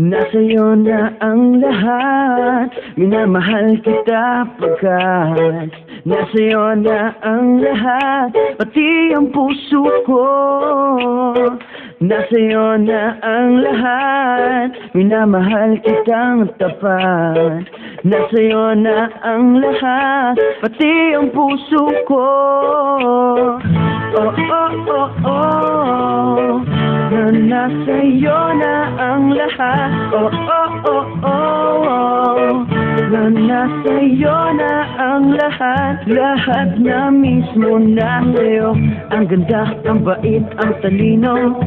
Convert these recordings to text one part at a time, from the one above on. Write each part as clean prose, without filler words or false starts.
Nasa'yo na ang lahat, minamahal kita pagkat nasa'yo na ang lahat, pati ang puso ko. Nasa'yo na ang lahat, minamahal kitang tapat. Nasa'yo na ang lahat, pati ang puso ko. Oh, oh, oh, oh, nasa'yo na ang lahat. Oh, oh, oh, oh, nasa'yo na ang lahat. Lahat na mismo na sa'yo. Ang ganda, ang bait, ang talino,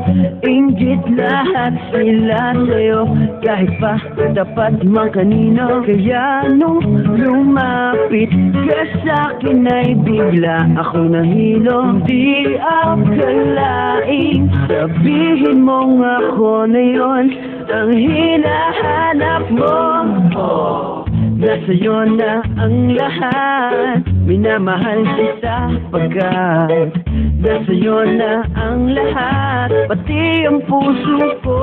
inggit lahat sila sa'yo. Kahit pa dapat mang kanino. Kaya nung lumapit ka sa'kin ay bigla akong nahilo. Di akalaing sabihin mong ako na yun ang hinahanap mo. Oh, nasa'yo na ang lahat, minamahal kita pagkat nasa'yo na ang lahat, pati ang puso ko.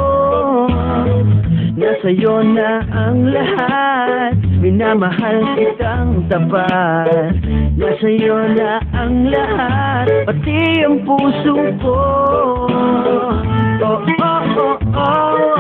Nasa'yo na ang lahat, minamahal kitang tapat. Nasa'yo na ang lahat, pati ang puso ko. Oh, oh, oh,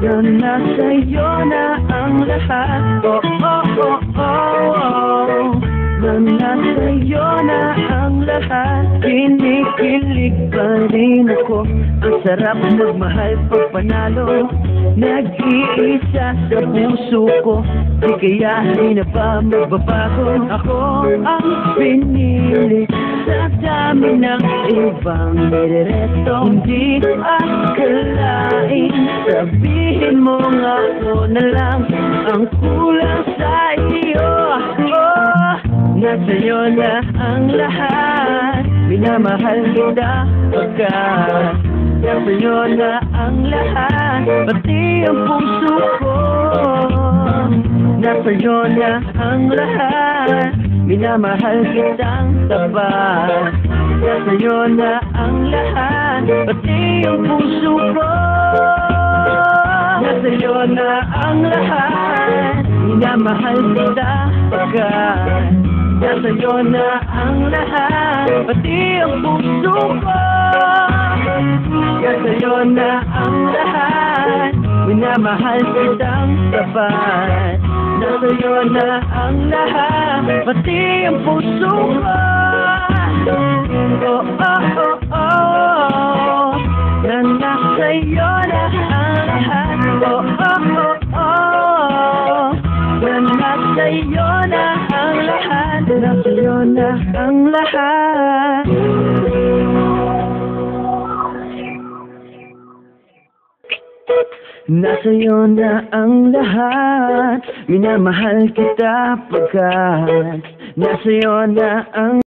oh, nasa'yo na ang lahat. Oh, oh, oh, oh, nasa'yo na ang lahat. Kinikilig pa rin ako, ang sarap magmahal pag panalo. Nag-iisa sa puso ko, di kaya di na pa magbabago. Ako ang pinili sa dami ng ibang nirereto. Hindi akalain sabihin mo nga ako na lang ang kulang sa iyo. Oh, nasa'yo na ang lahat, minamahal kita pagkat nasa'yo na ang lahat, pati ang puso ko. Nasa'yo na ang lahat, minamahal kitang tapat. Nasa'yo na ang lahat, pati ang puso ko. Nasa'yo na ang lahat, minamahal kita pagkat nasa'yo na ang lahat, pati ang puso ko. Nasa'yo na ang lahat, minamahal kitang tapat. Nasa'yo na ang lahat, pati ang puso ko. Oh, oh, oh, oh, nasa'yo na ang lahat. Oh, oh, oh, oh, nasa'yo na ang lahat. Nasa'yo na ang lahat. Nasa'yo na ang lahat, minamahal kita pagkat nasa'yo na ang